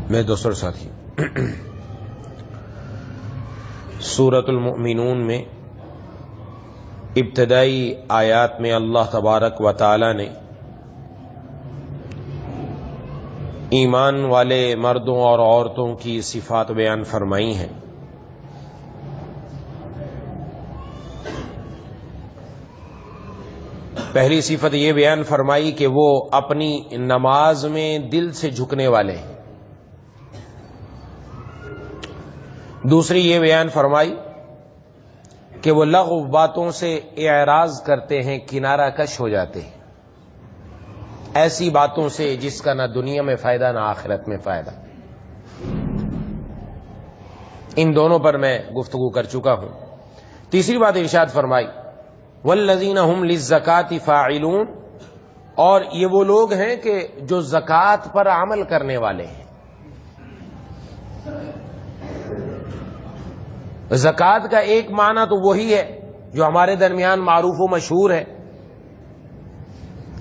میرے دوستوں اور ساتھی، سورۃ المؤمنون میں ابتدائی آیات میں اللہ تبارک و تعالی نے ایمان والے مردوں اور عورتوں کی صفات بیان فرمائی ہیں۔ پہلی صفت یہ بیان فرمائی کہ وہ اپنی نماز میں دل سے جھکنے والے ہیں۔ دوسری یہ بیان فرمائی کہ وہ لغو باتوں سے اعراض کرتے ہیں، کنارہ کش ہو جاتے ہیں، ایسی باتوں سے جس کا نہ دنیا میں فائدہ نہ آخرت میں فائدہ۔ ان دونوں پر میں گفتگو کر چکا ہوں۔ تیسری بات ارشاد فرمائی والذین هم للزکاۃ فاعلون، اور یہ وہ لوگ ہیں کہ جو زکوٰۃ پر عمل کرنے والے ہیں۔ زکوٰۃ کا ایک معنی تو وہی ہے جو ہمارے درمیان معروف و مشہور ہے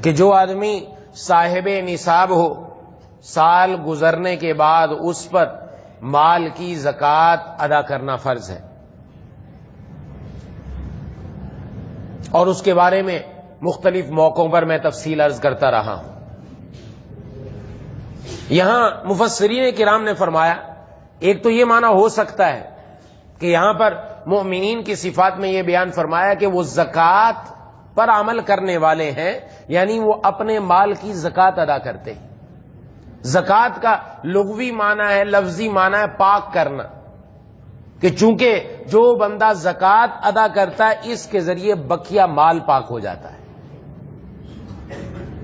کہ جو آدمی صاحب نصاب ہو، سال گزرنے کے بعد اس پر مال کی زکوٰۃ ادا کرنا فرض ہے، اور اس کے بارے میں مختلف موقعوں پر میں تفصیل عرض کرتا رہا ہوں۔ یہاں مفسرین کرام نے فرمایا ایک تو یہ معنی ہو سکتا ہے کہ یہاں پر مومنین کی صفات میں یہ بیان فرمایا کہ وہ زکوٰۃ پر عمل کرنے والے ہیں، یعنی وہ اپنے مال کی زکوٰۃ ادا کرتے ہیں۔ زکوٰۃ کا لغوی معنی ہے، لفظی معنی ہے پاک کرنا، کہ چونکہ جو بندہ زکوٰۃ ادا کرتا ہے اس کے ذریعے بقیہ مال پاک ہو جاتا ہے۔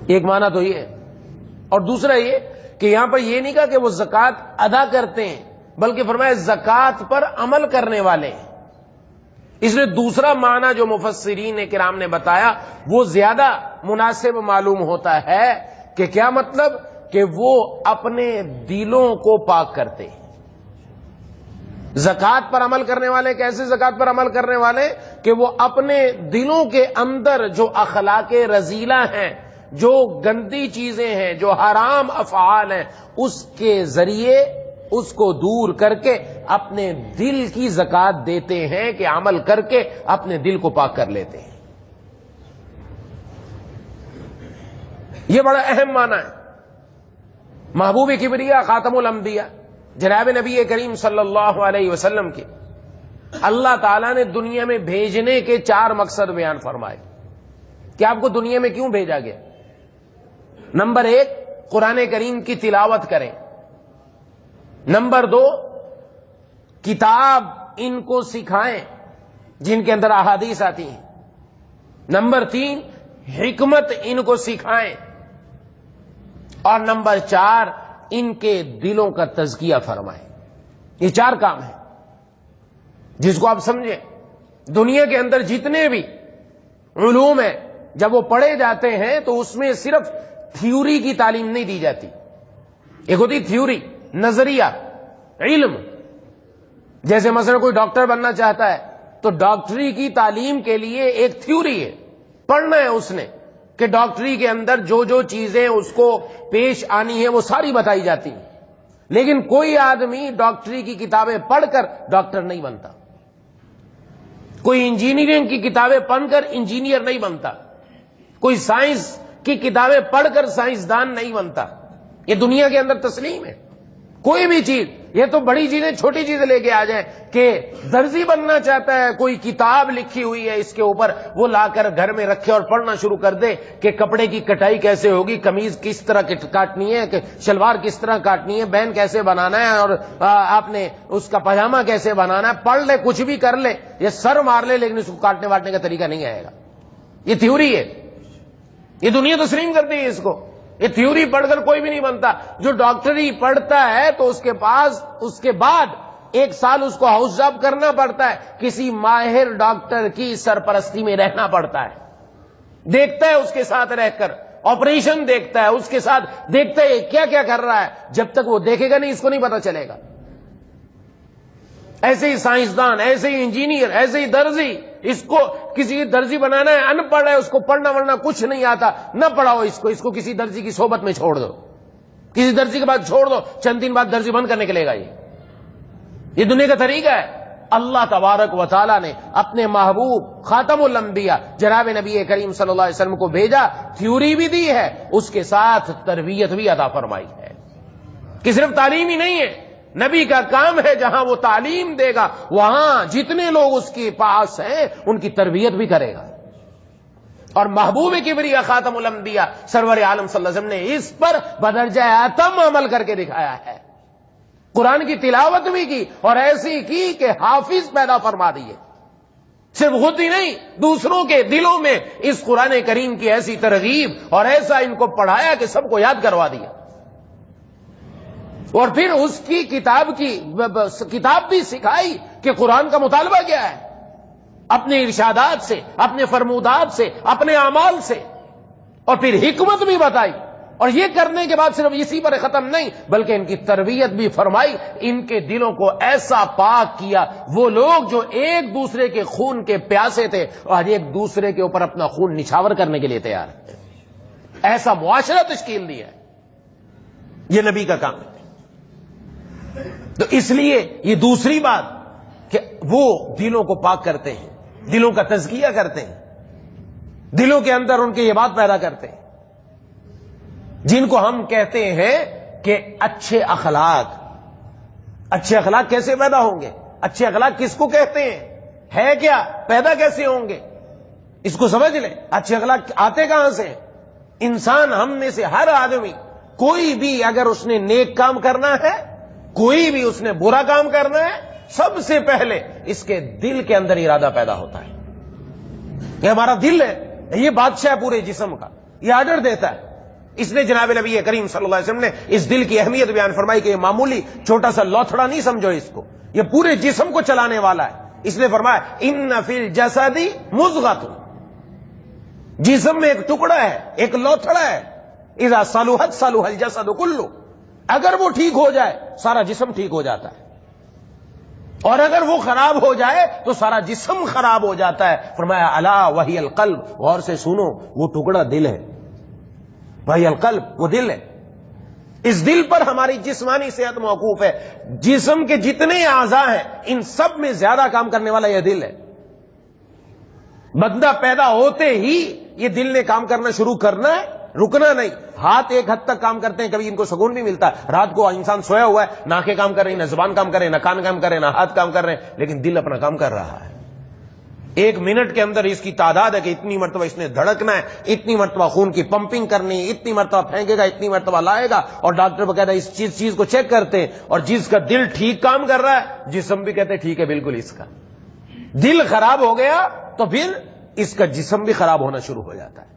ایک معنی تو یہ ہے، اور دوسرا یہ کہ یہاں پر یہ نہیں کہا کہ وہ زکوٰۃ ادا کرتے ہیں، بلکہ فرمایا زکوٰۃ پر عمل کرنے والے ہیں۔ اس لیے دوسرا معنی جو مفسرین کرام نے بتایا وہ زیادہ مناسب معلوم ہوتا ہے کہ کیا مطلب کہ وہ اپنے دلوں کو پاک کرتے ہیں۔ زکوٰۃ پر عمل کرنے والے کیسے زکوٰۃ پر عمل کرنے والے کہ وہ اپنے دلوں کے اندر جو اخلاق رذیلہ ہیں، جو گندی چیزیں ہیں، جو حرام افعال ہیں، اس کے ذریعے اس کو دور کر کے اپنے دل کی زکوٰۃ دیتے ہیں، کہ عمل کر کے اپنے دل کو پاک کر لیتے ہیں۔ یہ بڑا اہم معنی ہے۔ محبوب کبریا خاتم الانبیاء جناب نبی کریم صلی اللہ علیہ وسلم کے اللہ تعالیٰ نے دنیا میں بھیجنے کے 4 مقصد بیان فرمائے کہ آپ کو دنیا میں کیوں بھیجا گیا۔ نمبر 1 قرآن کریم کی تلاوت کریں، نمبر 2 کتاب ان کو سکھائیں جن کے اندر احادیث آتی ہیں، نمبر 3 حکمت ان کو سکھائیں، اور نمبر 4 ان کے دلوں کا تزکیہ فرمائیں۔ یہ 4 کام ہیں جس کو آپ سمجھیں۔ دنیا کے اندر جتنے بھی علوم ہیں جب وہ پڑھے جاتے ہیں تو اس میں صرف تھیوری کی تعلیم نہیں دی جاتی۔ ایک ہوتی تھیوری، نظریہ، علم۔ جیسے مثلا کوئی ڈاکٹر بننا چاہتا ہے تو ڈاکٹری کی تعلیم کے لیے ایک تھیوری ہے، پڑھنا ہے اس نے کہ ڈاکٹری کے اندر جو جو چیزیں اس کو پیش آنی ہیں وہ ساری بتائی جاتی ہیں۔ لیکن کوئی آدمی ڈاکٹری کی کتابیں پڑھ کر ڈاکٹر نہیں بنتا، کوئی انجینئرنگ کی کتابیں پڑھ کر انجینئر نہیں بنتا، کوئی سائنس کی کتابیں پڑھ کر سائنسدان نہیں بنتا۔ یہ دنیا کے اندر تسلیم ہے۔ کوئی بھی چیز، یہ تو بڑی چیزیں چھوٹی چیزیں لے کے آ جائیں کہ درزی بننا چاہتا ہے، کوئی کتاب لکھی ہوئی ہے اس کے اوپر، وہ لا کر گھر میں رکھے اور پڑھنا شروع کر دے کہ کپڑے کی کٹائی کیسے ہوگی، قمیض کس طرح کاٹنی ہے، کہ شلوار کس طرح کاٹنی ہے، بین کیسے بنانا ہے، اور آپ نے اس کا پاجامہ کیسے بنانا ہے، پڑھ لے، کچھ بھی کر لے، یہ سر مار لے، لیکن اس کو کاٹنے واٹنے کا طریقہ نہیں آئے گا۔ یہ تھیوری ہے، یہ دنیا تسلیم کرتی ہے اس کو۔ یہ تھیوری پڑھ کر کوئی بھی نہیں بنتا۔ جو ڈاکٹری پڑھتا ہے تو اس کے بعد 1 سال اس کو ہاؤس جاب کرنا پڑتا ہے، کسی ماہر ڈاکٹر کی سرپرستی میں رہنا پڑتا ہے، دیکھتا ہے اس کے ساتھ رہ کر، آپریشن دیکھتا ہے اس کے ساتھ، دیکھتا ہے کیا کیا کر رہا ہے۔ جب تک وہ دیکھے گا نہیں اس کو نہیں پتا چلے گا۔ ایسے ہی سائنسدان، ایسے ہی انجینئر، ایسے ہی درزی، اس کو کسی درزی بنانا ہے، ان پڑھ ہے، اس کو پڑھنا ورنہ کچھ نہیں آتا، نہ پڑھاؤ اس کو کسی درزی کی صحبت میں چھوڑ دو۔ کسی درزی کے بعد چھوڑ دو، چند دن بعد درزی بند کرنے کے لے گا. یہ دنیا کا طریقہ ہے. اللہ تبارک و تعالیٰ نے اپنے محبوب خاتم الانبیاء جناب نبی کریم صلی اللہ علیہ وسلم کو بھیجا، تھیوری بھی دی ہے، اس کے ساتھ تربیت بھی عطا فرمائی ہے کہ صرف تعلیم ہی نہیں ہے. نبی کا کام ہے جہاں وہ تعلیم دے گا وہاں جتنے لوگ اس کے پاس ہیں ان کی تربیت بھی کرے گا. اور محبوب کبریا خاتم الانبیاء سرور عالم صلی اللہ علیہ وسلم نے اس پر بدرجہ اتم عمل کر کے دکھایا ہے. قرآن کی تلاوت بھی کی اور ایسی کی کہ حافظ پیدا فرما دیے. صرف خود ہی نہیں، دوسروں کے دلوں میں اس قرآن کریم کی ایسی ترغیب اور ایسا ان کو پڑھایا کہ سب کو یاد کروا دیا. اور پھر اس کی کتاب بھی سکھائی کہ قرآن کا مطالبہ کیا ہے، اپنے ارشادات سے، اپنے فرمودات سے، اپنے اعمال سے. اور پھر حکمت بھی بتائی. اور یہ کرنے کے بعد صرف اسی پر ختم نہیں بلکہ ان کی تربیت بھی فرمائی، ان کے دلوں کو ایسا پاک کیا. وہ لوگ جو ایک دوسرے کے خون کے پیاسے تھے اور ایک دوسرے کے اوپر اپنا خون نچھاور کرنے کے لیے تیار ہے، ایسا معاشرہ تشکیل دیا ہے. یہ نبی کا کام ہے. تو اس لیے یہ دوسری بات کہ وہ دلوں کو پاک کرتے ہیں، دلوں کا تزکیہ کرتے ہیں، دلوں کے اندر ان کے یہ بات پیدا کرتے ہیں جن کو ہم کہتے ہیں کہ اچھے اخلاق. اچھے اخلاق کیسے پیدا ہوں گے؟ اچھے اخلاق کس کو کہتے ہیں؟ ہے کیا؟ پیدا کیسے ہوں گے؟ اس کو سمجھ لیں. اچھے اخلاق آتے کہاں سے؟ انسان ہم میں سے ہر آدمی کوئی بھی اگر اس نے نیک کام کرنا ہے، کوئی بھی اس نے برا کام کرنا ہے، سب سے پہلے اس کے دل کے اندر ارادہ پیدا ہوتا ہے. یہ ہمارا دل ہے، یہ بادشاہ پورے جسم کا، یہ آرڈر دیتا ہے. اس نے جناب نبی کریم صلی اللہ علیہ وسلم نے اس دل کی اہمیت بیان فرمائی کہ یہ معمولی چھوٹا سا لوتھڑا نہیں سمجھو اس کو، یہ پورے جسم کو چلانے والا ہے. اس نے فرمایا ان فی الجسد مضغۃ، جسم میں ایک ٹکڑا ہے، ایک لوتھڑا ہے. اذا صلحت صلح الجسد کلہ، اگر وہ ٹھیک ہو جائے سارا جسم ٹھیک ہو جاتا ہے، اور اگر وہ خراب ہو جائے تو سارا جسم خراب ہو جاتا ہے. فرمایا الا وہی القلب، غور سے سنو وہ ٹکڑا دل ہے. وہی القلب، وہ دل ہے. اس دل پر ہماری جسمانی صحت موقوف ہے. جسم کے جتنے اعضاء ہیں ان سب میں زیادہ کام کرنے والا یہ دل ہے. بندہ پیدا ہوتے ہی یہ دل نے کام کرنا شروع کرنا ہے، رکنا نہیں. ہاتھ ایک حد تک کام کرتے ہیں، کبھی ان کو سکون بھی ملتا ہے. رات کو انسان سویا ہوا ہے، ناکیں کام کر رہی ہیں، نہ زبان کام کر رہے ہیں، نہ کان کام کر رہے ہیں، نہ ہاتھ کام کر رہے ہیں، لیکن دل اپنا کام کر رہا ہے. ایک منٹ کے اندر اس کی تعداد ہے کہ اتنی مرتبہ اس نے دھڑکنا ہے، اتنی مرتبہ خون کی پمپنگ کرنی ہے، اتنی مرتبہ پھینکے گا، اتنی مرتبہ لائے گا. اور ڈاکٹر باقاعدہ اس چیز کو چیک کرتے ہیں. اور جس کا دل ٹھیک کام کر رہا ہے جسم بھی کہتے ہیں ٹھیک ہے بالکل. اس کا دل خراب ہو گیا تو پھر اس کا جسم بھی خراب ہونا شروع ہو جاتا ہے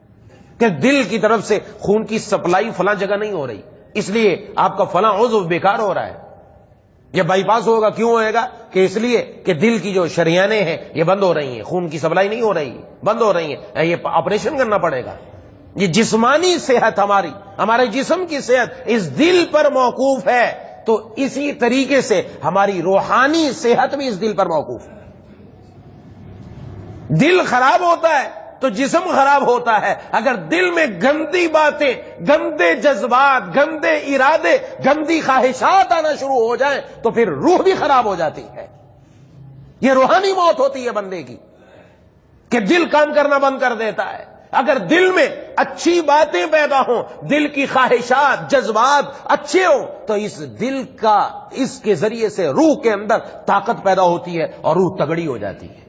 کہ دل کی طرف سے خون کی سپلائی فلاں جگہ نہیں ہو رہی، اس لیے آپ کا فلاں عضو بیکار ہو رہا ہے. یہ بائی پاس ہوگا، کیوں ہوئے گا؟ کہ اس لیے کہ دل کی جو شریانیں ہیں یہ بند ہو رہی ہیں، خون کی سپلائی نہیں ہو رہی، بند ہو رہی ہیں، یہ آپریشن کرنا پڑے گا. یہ جسمانی صحت ہمارے جسم کی صحت اس دل پر موقوف ہے. تو اسی طریقے سے ہماری روحانی صحت بھی اس دل پر موقوف ہے. دل خراب ہوتا ہے تو جسم خراب ہوتا ہے. اگر دل میں گندی باتیں، گندے جذبات، گندے ارادے، گندی خواہشات آنا شروع ہو جائیں تو پھر روح بھی خراب ہو جاتی ہے. یہ روحانی موت ہوتی ہے بندے کی کہ دل کام کرنا بند کر دیتا ہے. اگر دل میں اچھی باتیں پیدا ہوں، دل کی خواہشات، جذبات اچھے ہوں تو اس دل کا اس کے ذریعے سے روح کے اندر طاقت پیدا ہوتی ہے اور روح تگڑی ہو جاتی ہے.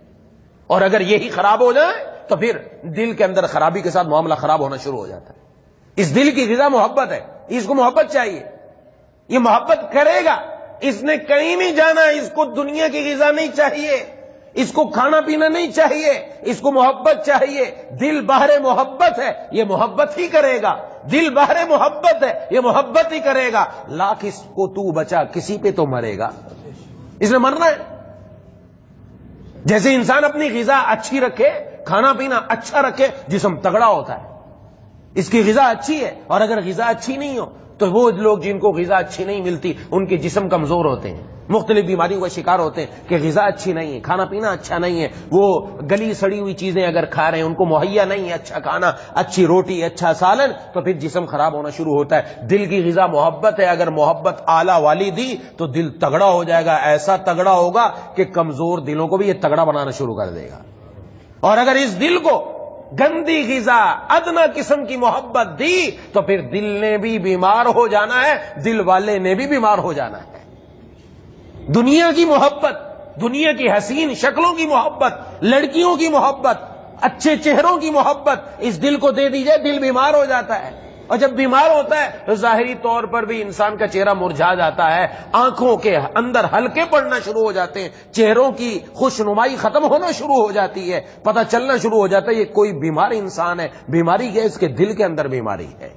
اور اگر یہی خراب ہو جائے تو پھر دل کے اندر خرابی کے ساتھ معاملہ خراب ہونا شروع ہو جاتا ہے. اس دل کی غذا محبت ہے، اس کو محبت چاہیے، یہ محبت کرے گا. اس نے کہیں نہیں جانا، اس کو دنیا کی غذا نہیں چاہیے، اس کو کھانا پینا نہیں چاہیے، اس کو محبت چاہیے. دل بحر محبت ہے، یہ محبت ہی کرے گا. دل بحر محبت ہے، یہ محبت ہی کرے گا. لاکھ اس کو تو بچا، کسی پہ تو مرے گا، اس نے مرنا ہے. جیسے انسان اپنی غذا اچھی رکھے، کھانا پینا اچھا رکھے، جسم تگڑا ہوتا ہے. اس کی غذا اچھی ہے، اور اگر غذا اچھی نہیں ہو تو وہ لوگ جن کو غذا اچھی نہیں ملتی ان کے جسم کمزور ہوتے ہیں، مختلف بیماریوں کا شکار ہوتے ہیں کہ غذا اچھی نہیں ہے، کھانا پینا اچھا نہیں ہے، وہ گلی سڑی ہوئی چیزیں اگر کھا رہے ہیں، ان کو مہیا نہیں ہے اچھا کھانا، اچھی روٹی، اچھا سالن، تو پھر جسم خراب ہونا شروع ہوتا ہے۔ دل کی غذا محبت ہے، اگر محبت اعلیٰ والی دی تو دل تگڑا ہو جائے گا، ایسا تگڑا ہوگا کہ کمزور دلوں کو بھی یہ تگڑا بنانا شروع کر دے گا۔ اور اگر اس دل کو گندی غذا، ادنا قسم کی محبت دی تو پھر دل نے بھی بیمار ہو جانا ہے، دل والے نے بھی بیمار ہو جانا ہے۔ دنیا کی محبت، دنیا کی حسین شکلوں کی محبت، لڑکیوں کی محبت، اچھے چہروں کی محبت اس دل کو دے دی جائے، دل بیمار ہو جاتا ہے، اور جب بیمار ہوتا ہے تو ظاہری طور پر بھی انسان کا چہرہ مرجھا جاتا ہے، آنکھوں کے اندر ہلکے پڑنا شروع ہو جاتے ہیں، چہروں کی خوشنمائی ختم ہونا شروع ہو جاتی ہے، پتہ چلنا شروع ہو جاتا ہے یہ کوئی بیمار انسان ہے۔ بیماری کیا ہے؟ اس کے دل کے اندر بیماری ہے۔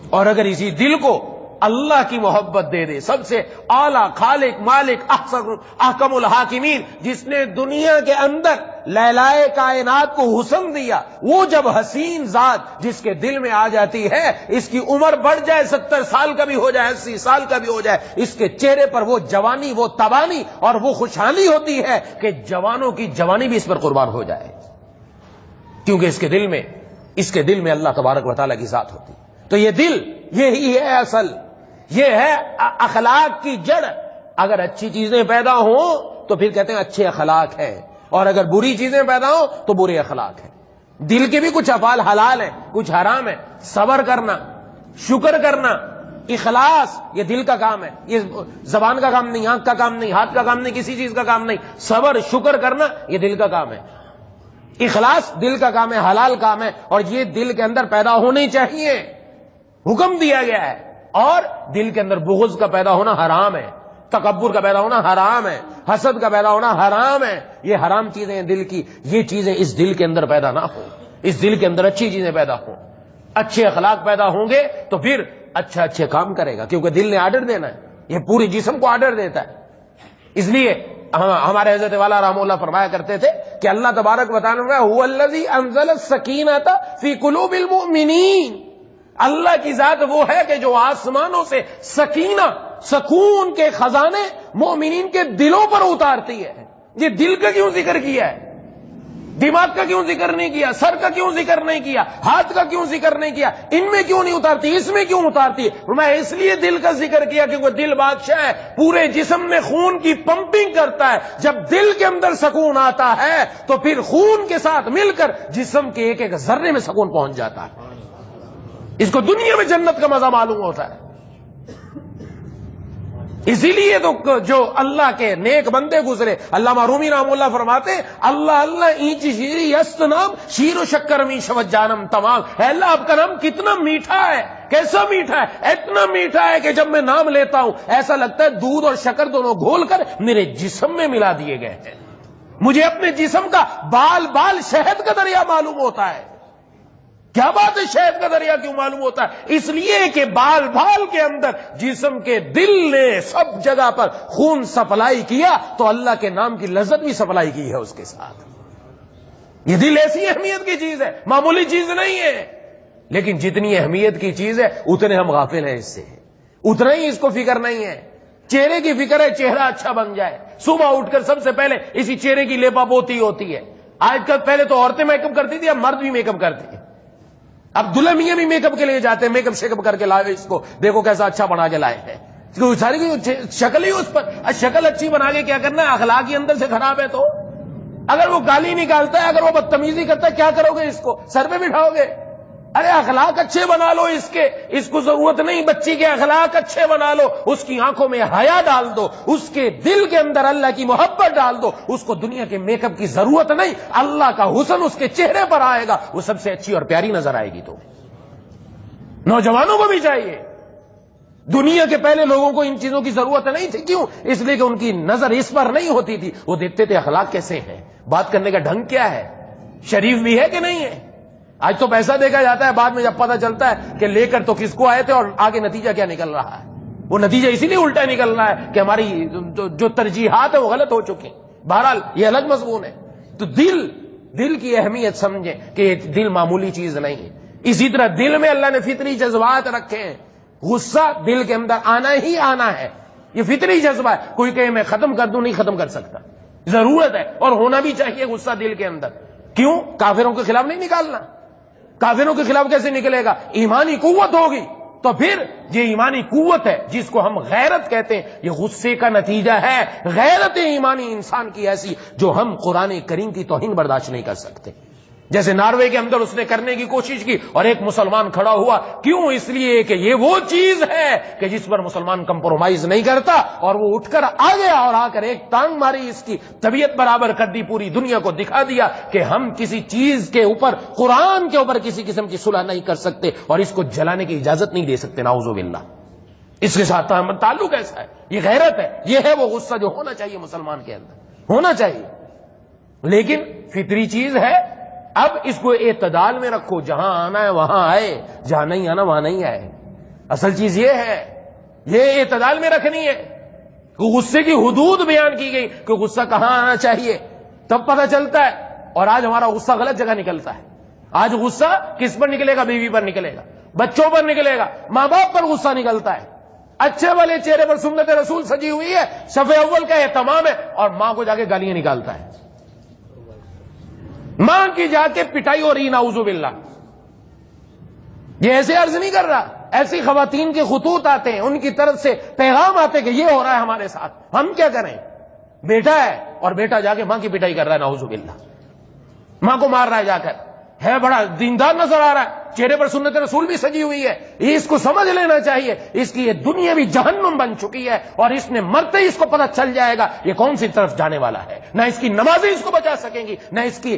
اور اگر اسی دل کو اللہ کی محبت دے دے، سب سے اعلیٰ خالق مالک احکم الحاکمین، جس نے دنیا کے اندر لیلائے کائنات کو حسن دیا، وہ جب حسین ذات جس کے دل میں آ جاتی ہے، اس کی عمر بڑھ جائے، 70 سال کا بھی ہو جائے، 80 سال کا بھی ہو جائے، اس کے چہرے پر وہ جوانی، وہ توانی اور وہ خوشحالی ہوتی ہے کہ جوانوں کی جوانی بھی اس پر قربان ہو جائے، کیونکہ اس کے دل میں اللہ تبارک و تعالیٰ کی ذات ہوتی ہے۔ تو یہ دل، یہی ہے اصل، یہ ہے اخلاق کی جڑ۔ اگر اچھی چیزیں پیدا ہوں تو پھر کہتے ہیں اچھے اخلاق ہیں، اور اگر بری چیزیں پیدا ہوں تو برے اخلاق ہیں۔ دل کے بھی کچھ افعال حلال ہیں، کچھ حرام ہیں۔ صبر کرنا، شکر کرنا، اخلاص، یہ دل کا کام ہے، یہ زبان کا کام نہیں، آنکھ کا کام نہیں، ہاتھ کا کام نہیں، کسی چیز کا کام نہیں۔ صبر شکر کرنا یہ دل کا کام ہے، اخلاص دل کا کام ہے، حلال کام ہے، اور یہ دل کے اندر پیدا ہونے چاہیے، حکم دیا گیا ہے۔ اور دل کے اندر بغض کا پیدا ہونا حرام ہے، تکبر کا پیدا ہونا حرام ہے، حسد کا پیدا ہونا حرام ہے۔ یہ حرام چیزیں ہیں دل کی، یہ چیزیں اس دل کے اندر پیدا نہ ہوں، اس دل کے اندر اچھی چیزیں پیدا ہوں، اچھے اخلاق پیدا ہوں گے تو پھر اچھے کام کرے گا، کیونکہ دل نے آرڈر دینا ہے، یہ پورے جسم کو آرڈر دیتا ہے۔ اس لیے ہمارے حضرت والا رحمہ اللہ فرمایا کرتے تھے کہ اللہ تبارک و تعالیٰ هو الذی انزل السکینۃ فی قلوب المؤمنین، اللہ کی ذات وہ ہے کہ جو آسمانوں سے سکینہ، سکون کے خزانے مومنین کے دلوں پر اتارتی ہے۔ یہ دل کا کیوں ذکر کیا ہے؟ دماغ کا کیوں ذکر نہیں کیا؟ سر کا کیوں ذکر نہیں کیا؟ ہاتھ کا کیوں ذکر نہیں کیا؟ ان میں کیوں نہیں اتارتی، اس میں کیوں اتارتی ہے؟ میں اس لیے دل کا ذکر کیا کیونکہ دل بادشاہ ہے، پورے جسم میں خون کی پمپنگ کرتا ہے۔ جب دل کے اندر سکون آتا ہے تو پھر خون کے ساتھ مل کر جسم کے ایک ایک ذرے میں سکون پہنچ جاتا ہے۔ اس کو دنیا میں جنت کا مزہ معلوم ہوتا ہے۔ اسی لیے تو جو اللہ کے نیک بندے گزرے، علامہ رومی رحمہ اللہ فرماتے اللہ اللہ اینچ شیری است نام شیر و شکر می شود جانم تمام۔ اے اللہ آپ کا نام کتنا میٹھا ہے، کیسا میٹھا ہے؟ اتنا میٹھا ہے کہ جب میں نام لیتا ہوں ایسا لگتا ہے دودھ اور شکر دونوں گھول کر میرے جسم میں ملا دیے گئے ہیں۔ مجھے اپنے جسم کا بال بال شہد کا دریا معلوم ہوتا ہے۔ کیا بات ہے، شہد کا دریا کیوں معلوم ہوتا ہے؟ اس لیے کہ بال بال کے اندر جسم کے دل نے سب جگہ پر خون سپلائی کیا تو اللہ کے نام کی لذت بھی سپلائی کی ہے اس کے ساتھ۔ یہ دل ایسی اہمیت کی چیز ہے، معمولی چیز نہیں ہے، لیکن جتنی اہمیت کی چیز ہے اتنے ہم غافل ہیں اس سے، اتنا ہی اس کو فکر نہیں ہے۔ چہرے کی فکر ہے چہرہ اچھا بن جائے، صبح اٹھ کر سب سے پہلے اسی چہرے کی لیپا پوتی ہوتی ہے۔ آج کل پہلے تو عورتیں میک اپ کرتی تھی، اب مرد بھی میک اپ کرتے ہیں۔ اب دلہا میاں بھی میک اپ کے لیے جاتے ہیں، میک اپ شیک اپ کر کے لائے، اس کو دیکھو کیسا اچھا بنا کے لائے ہیں، ساری شکل ہی اس پر، شکل اچھی بنا کے کیا کرنا ہے؟ اخلاق ہی اندر سے خراب ہے تو اگر وہ گالی نکالتا ہے، اگر وہ بدتمیزی کرتا ہے، کیا کرو گے؟ اس کو سر پہ بٹھاؤ گے؟ ارے اخلاق اچھے بنا لو، اس کو ضرورت نہیں بچی کے، اخلاق اچھے بنا لو، اس کی آنکھوں میں حیا ڈال دو، اس کے دل کے اندر اللہ کی محبت ڈال دو، اس کو دنیا کے میک اپ کی ضرورت نہیں، اللہ کا حسن اس کے چہرے پر آئے گا، وہ سب سے اچھی اور پیاری نظر آئے گی۔ تو نوجوانوں کو بھی چاہیے، دنیا کے پہلے لوگوں کو ان چیزوں کی ضرورت نہیں تھی، کیوں؟ اس لیے کہ ان کی نظر اس پر نہیں ہوتی تھی، وہ دیکھتے تھے اخلاق کیسے ہیں، بات کرنے کا ڈھنگ کیا ہے، شریف بھی ہے کہ نہیں ہے۔ آج تو پیسہ دیکھا جاتا ہے، بعد میں جب پتہ چلتا ہے کہ لے کر تو کس کو آئے تھے اور آگے نتیجہ کیا نکل رہا ہے، وہ نتیجہ اسی لیے الٹا نکل رہا ہے کہ ہماری جو ترجیحات ہیں وہ غلط ہو چکی ہیں۔ بہرحال یہ الگ مضمون ہے۔ تو دل کی اہمیت سمجھیں کہ یہ دل معمولی چیز نہیں ہے۔ اسی طرح دل میں اللہ نے فطری جذبات رکھے ہیں، غصہ دل کے اندر آنا ہی آنا ہے، یہ فطری جذبہ ہے. کوئی کہے میں ختم کر دوں، نہیں ختم کر سکتا. ضرورت ہے اور ہونا بھی چاہیے غصہ دل کے اندر. کیوں؟ کافروں کے خلاف نہیں نکالنا. کافروں کے خلاف کیسے نکلے گا؟ ایمانی قوت ہوگی تو پھر یہ ایمانی قوت ہے جس کو ہم غیرت کہتے ہیں، یہ غصے کا نتیجہ ہے. غیرت ایمانی انسان کی ایسی جو ہم قرآن کریم کی توہین برداشت نہیں کر سکتے. جیسے ناروے کے اندر اس نے کرنے کی کوشش کی اور ایک مسلمان کھڑا ہوا. کیوں؟ اس لیے کہ یہ وہ چیز ہے کہ جس پر مسلمان کمپرومائز نہیں کرتا، اور وہ اٹھ کر آ گیا اور آ کر ایک ٹانگ ماری، اس کی طبیعت برابر کر دی، پوری دنیا کو دکھا دیا کہ ہم کسی چیز کے اوپر، قرآن کے اوپر کسی قسم کی صلح نہیں کر سکتے اور اس کو جلانے کی اجازت نہیں دے سکتے. نعوذ باللہ. اس کے ساتھ تعلق ایسا ہے. یہ غیرت ہے، یہ ہے وہ غصہ جو ہونا چاہیے مسلمان کے اندر، ہونا چاہیے. لیکن فطری چیز ہے. اب اس کو اعتدال میں رکھو، جہاں آنا ہے وہاں آئے، جہاں نہیں آنا وہاں نہیں آئے. اصل چیز یہ ہے، یہ اعتدال میں رکھنی ہے. غصے کی حدود بیان کی گئی کہ غصہ کہاں آنا چاہیے، تب پتہ چلتا ہے. اور آج ہمارا غصہ غلط جگہ نکلتا ہے. آج غصہ کس پر نکلے گا؟ بیوی پر نکلے گا، بچوں پر نکلے گا، ماں باپ پر غصہ نکلتا ہے. اچھے والے چہرے پر سنت رسول سجی ہوئی ہے، صف اول کا اہتمام ہے، اور ماں کو جا کے گالیاں نکالتا ہے. ماں کی جا کے پٹائی ہو رہی، نعوذ باللہ. یہ ایسے عرض نہیں کر رہا، ایسی خواتین کے خطوط آتے ہیں، ان کی طرف سے پیغام آتے کہ یہ ہو رہا ہے ہمارے ساتھ، ہم کیا کریں؟ بیٹا ہے اور بیٹا جا کے ماں کی پٹائی کر رہا ہے، نعوذ باللہ. ماں کو مار رہا ہے جا کر. ہے بڑا دیندار نظر آ رہا ہے، چہرے پر سنت رسول بھی سجی ہوئی ہے. اس کو سمجھ لینا چاہیے، اس کی یہ دنیا بھی جہنم بن چکی ہے، اور اس نے مرتے ہی اس کو پتہ چل جائے گا یہ کون سی طرف جانے والا ہے. نہ اس کی نمازیں اس کو بچا سکیں گی، نہ اس کی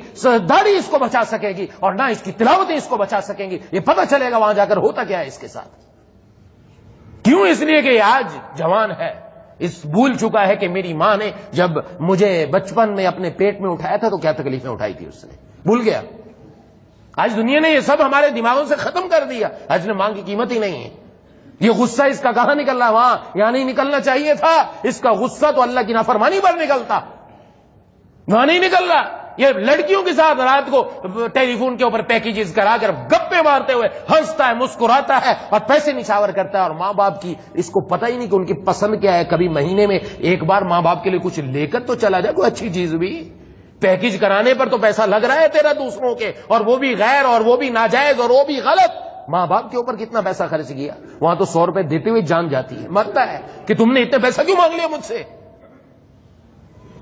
داڑھی اس کو بچا سکے گی، اور نہ اس کی تلاوتیں اس کو بچا سکیں گی. یہ پتہ چلے گا وہاں جا کر ہوتا کیا ہے اس کے ساتھ. کیوں؟ اس لیے کہ یہ آج جوان ہے، اس بھول چکا ہے کہ میری ماں نے جب مجھے بچپن میں اپنے پیٹ میں اٹھایا تھا تو کیا تکلیفیں اٹھائی تھی، اس نے بھول گیا. آج دنیا نے یہ سب ہمارے دماغوں سے ختم کر دیا. آج نے ماں کی قیمت ہی نہیں ہے. یہ غصہ اس کا کہاں نکل رہا؟ وہاں یہاں نہیں نکلنا چاہیے تھا. اس کا غصہ تو اللہ کی نافرمانی پر نکلتا، وہاں نہیں نکل رہا. یہ لڑکیوں کے ساتھ رات کو ٹیلی فون کے اوپر پیکیجز کرا کر گپے مارتے ہوئے ہنستا ہے، مسکراتا ہے اور پیسے نچھاور کرتا ہے. اور ماں باپ کی اس کو پتہ ہی نہیں کہ ان کی پسند کیا ہے. کبھی مہینے میں ایک بار ماں باپ کے لیے کچھ لے کر تو چلا جائے، کوئی اچھی چیز بھی. پیکیج کرانے پر تو پیسہ لگ رہا ہے تیرا دوسروں کے، اور وہ بھی غیر، اور وہ بھی ناجائز، اور وہ بھی غلط. ماں باپ کے اوپر کتنا پیسہ خرچ کیا. وہاں تو 100 روپے دیتے ہوئے جان جاتی ہے، مرتا ہے کہ تم نے اتنے پیسہ کیوں مانگ لیا مجھ سے.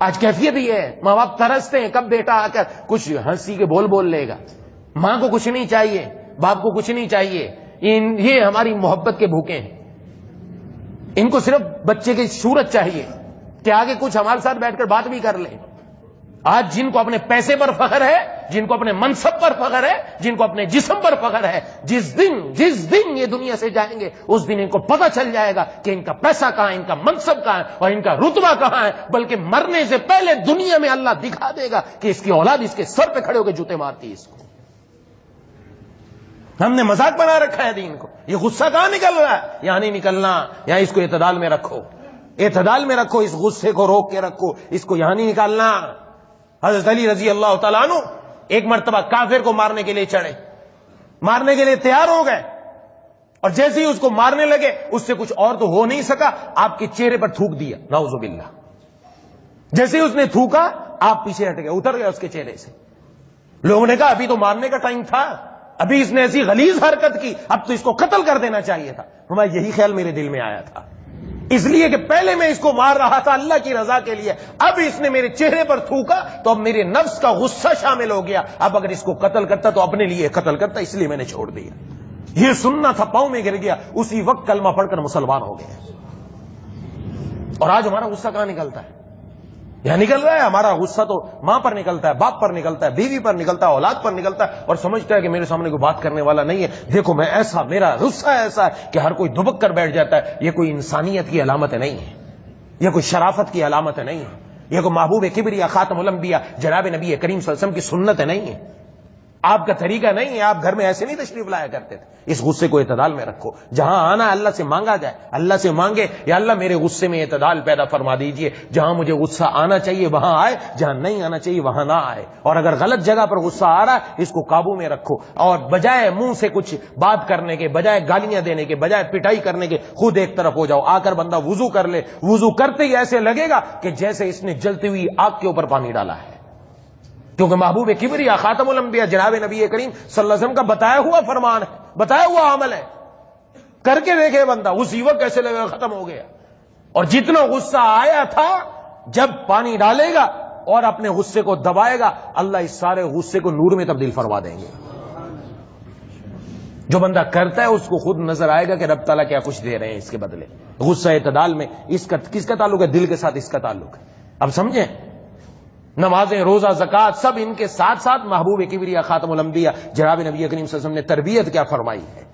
آج کیفیت یہ ہے، ماں باپ ترستے ہیں کب بیٹا آ کر کچھ ہنسی کے بول لے گا. ماں کو کچھ نہیں چاہیے، باپ کو کچھ نہیں چاہیے. یہ ہماری محبت کے بھوکے ہیں. ان کو صرف بچے کی صورت چاہیے کہ آگے کچھ ہمارے ساتھ بیٹھ کر بات بھی کر لیں. آج جن کو اپنے پیسے پر فخر ہے، جن کو اپنے منصب پر فخر ہے، جن کو اپنے جسم پر فخر ہے، جس دن یہ دنیا سے جائیں گے اس دن ان کو پتہ چل جائے گا کہ ان کا پیسہ کہاں ہے، ان کا منصب کہاں ہے، اور ان کا رتبہ کہاں ہے. بلکہ مرنے سے پہلے دنیا میں اللہ دکھا دے گا کہ اس کی اولاد اس کے سر پہ کھڑے ہو کے جوتے مارتی. اس کو ہم نے مذاق بنا رکھا ہے دین کو. یہ غصہ کہاں نکل رہا ہے؟ یہاں نہیں نکلنا. یہاں اس کو اعتدال میں رکھو، اعتدال میں رکھو. اس غصے کو روک کے رکھو، اس کو یہاں نہیں نکالنا. حضرت علی رضی اللہ تعالیٰ عنہ ایک مرتبہ کافر کو مارنے کے لیے چڑھے، مارنے کے لیے تیار ہو گئے، اور جیسے ہی اس کو مارنے لگے اس سے کچھ اور تو ہو نہیں سکا، آپ کے چہرے پر تھوک دیا، نعوذ باللہ. جیسے ہی اس نے تھوکا آپ پیچھے ہٹ گئے، اتر گئے اس کے چہرے سے. لوگوں نے کہا ابھی تو مارنے کا ٹائم تھا، ابھی اس نے ایسی غلیظ حرکت کی، اب تو اس کو قتل کر دینا چاہیے تھا. ہمارا یہی خیال میرے دل میں آیا تھا، اس لیے کہ پہلے میں اس کو مار رہا تھا اللہ کی رضا کے لیے، اب اس نے میرے چہرے پر تھوکا تو اب میرے نفس کا غصہ شامل ہو گیا. اب اگر اس کو قتل کرتا تو اپنے لیے قتل کرتا، اس لیے میں نے چھوڑ دیا. یہ سننا تھا، پاؤں میں گر گیا، اسی وقت کلمہ پڑھ کر مسلمان ہو گئے. اور آج ہمارا غصہ کہاں نکلتا ہے؟ یہاں نکل رہا ہے. ہمارا غصہ تو ماں پر نکلتا ہے، باپ پر نکلتا ہے، بیوی پر نکلتا ہے، اولاد پر نکلتا ہے، اور سمجھتا ہے کہ میرے سامنے کوئی بات کرنے والا نہیں ہے. دیکھو میں ایسا، میرا غصہ ایسا ہے کہ ہر کوئی دبک کر بیٹھ جاتا ہے. یہ کوئی انسانیت کی علامت نہیں ہے، یہ کوئی شرافت کی علامت نہیں ہے، یہ کوئی محبوب کبریا خاتم الانبیاء جناب نبی کریم صلی اللہ علیہ وسلم کی سنت نہیں ہے. آپ کا طریقہ نہیں ہے, آپ گھر میں ایسے نہیں تشریف لایا کرتے تھے. اس غصے کو اعتدال میں رکھو. جہاں آنا ہے اللہ سے مانگا جائے, اللہ سے مانگے یا اللہ میرے غصے میں اعتدال پیدا فرما دیجئے, جہاں مجھے غصہ آنا چاہیے وہاں آئے, جہاں نہیں آنا چاہیے وہاں نہ آئے. اور اگر غلط جگہ پر غصہ آ رہا ہے اس کو قابو میں رکھو, اور بجائے منہ سے کچھ بات کرنے کے, بجائے گالیاں دینے کے, بجائے پٹائی کرنے کے, خود ایک طرف ہو جاؤ. آ کر بندہ وضو کر لے, وضو کرتے ہی ایسے لگے گا کہ جیسے اس نے جلتی ہوئی آگ کے اوپر پانی ڈالا ہے, کیونکہ محبوب کبریا خاتم الانبیاء جناب نبی کریم صلی اللہ علیہ وسلم کا بتایا ہوا فرمان ہے, بتایا ہوا عمل ہے. کر کے دیکھے بندہ, اسی وقت کیسے لگے گا ختم ہو گیا. اور جتنا غصہ آیا تھا جب پانی ڈالے گا اور اپنے غصے کو دبائے گا, اللہ اس سارے غصے کو نور میں تبدیل فرما دیں گے. جو بندہ کرتا ہے اس کو خود نظر آئے گا کہ رب تعالیٰ کیا کچھ دے رہے ہیں اس کے بدلے. غصہ اعتدال میں اس کا کس کا تعلق ہے؟ دل کے ساتھ اس کا تعلق ہے. اب سمجھیں, نمازیں, روزہ, زکات سب ان کے ساتھ ساتھ محبوب کبریا خاتم الانبیاء جناب نبی کریم صلی اللہ علیہ وسلم نے تربیت کیا فرمائی ہے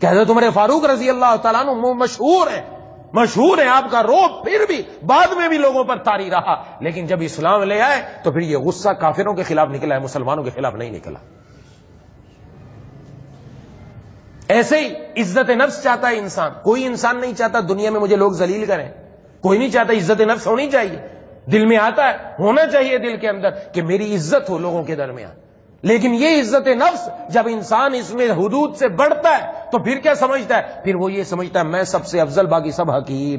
کہ حضرت عمر فاروق رضی اللہ تعالیٰ عنہ مشہور ہیں آپ کا روب پھر بھی بعد میں بھی لوگوں پر طاری رہا, لیکن جب اسلام لے آئے تو پھر یہ غصہ کافروں کے خلاف نکلا ہے, مسلمانوں کے خلاف نہیں نکلا. ایسے ہی عزت نفس چاہتا ہے انسان. کوئی انسان نہیں چاہتا دنیا میں مجھے لوگ ذلیل کریں, کوئی نہیں چاہتا. عزت نفس ہونی چاہیے, دل میں آتا ہے, ہونا چاہیے دل کے اندر کہ میری عزت ہو لوگوں کے درمیان. لیکن یہ عزت نفس جب انسان اس میں حدود سے بڑھتا ہے تو پھر کیا سمجھتا ہے؟ پھر وہ یہ سمجھتا ہے میں سب سے افضل, باقی سب حقیر,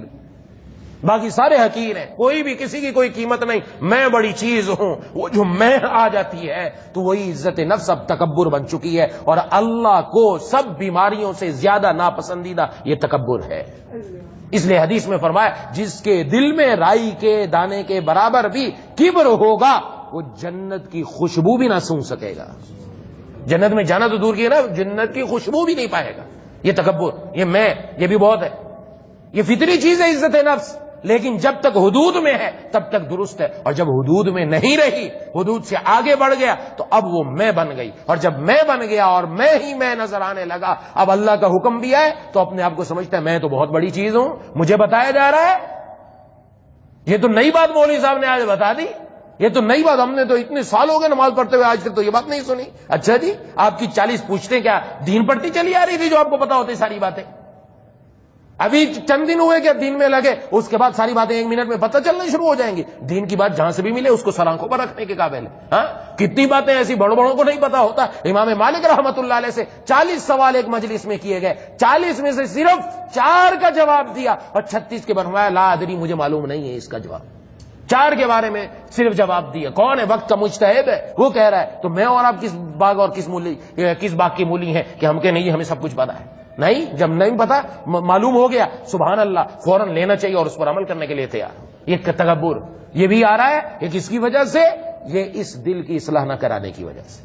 باقی سارے حقیر ہیں, کوئی بھی کسی کی کوئی قیمت نہیں, میں بڑی چیز ہوں. وہ جو میں آ جاتی ہے تو وہی عزت نفس اب تکبر بن چکی ہے, اور اللہ کو سب بیماریوں سے زیادہ ناپسندیدہ یہ تکبر ہے. اس لیے حدیث میں فرمایا جس کے دل میں رائی کے دانے کے برابر بھی کبر ہوگا وہ جنت کی خوشبو بھی نہ سونگھ سکے گا. جنت میں جانا تو دور کی ہے نا, جنت کی خوشبو بھی نہیں پائے گا. یہ تکبر, یہ میں, یہ بھی بہت ہے, یہ فطری چیز ہے عزت نفس. لیکن جب تک حدود میں ہے تب تک درست ہے, اور جب حدود میں نہیں رہی, حدود سے آگے بڑھ گیا تو اب وہ میں بن گئی. اور جب میں بن گیا اور میں ہی میں نظر آنے لگا, اب اللہ کا حکم بھی آئے تو اپنے آپ کو سمجھتا ہے میں تو بہت بڑی چیز ہوں, مجھے بتایا جا رہا ہے. یہ تو نئی بات مولوی صاحب نے آج بتا دی, یہ تو نئی بات, ہم نے تو اتنے سال ہو گئے نماز پڑھتے ہوئے آج تک تو یہ بات نہیں سنی. اچھا جی, آپ کی 40 پوچھتے کیا دین پڑھتی چلی آ رہی تھی جو آپ کو پتا ہوتی ساری باتیں؟ ابھی چند دن ہوئے کہ دین میں لگے, اس کے بعد ساری باتیں 1 منٹ میں پتہ چلنا شروع ہو جائیں گی. دین کی بات جہاں سے بھی ملے اس کو سر آنکھوں پر رکھنے کے قابل ہے. ہاں, کتنی باتیں ایسی بڑوں کو نہیں پتا ہوتا. امام مالک رحمت اللہ علیہ سے 40 سوال ایک مجلس میں کیے گئے, 40 میں سے صرف 4 کا جواب دیا, اور 36 کے بنوایا لا ادری, مجھے معلوم نہیں ہے اس کا جواب. 4 کے بارے میں صرف جواب دیا. کون ہے؟ وقت کا مجتہد ہے, وہ کہہ رہا ہے تو میں اور آپ کس باغ اور کس باغ کی مولی ہیں کہ ہم کہ نہیں ہمیں سب کچھ پتا ہے. نہیں, جب نہیں پتا معلوم ہو گیا سبحان اللہ فوراً لینا چاہیے اور اس پر عمل کرنے کے لیے تیار. یہ تکبر یہ بھی آ رہا ہے, یہ کس کی وجہ سے؟ یہ اس دل کی اصلاح نہ کرانے کی وجہ سے.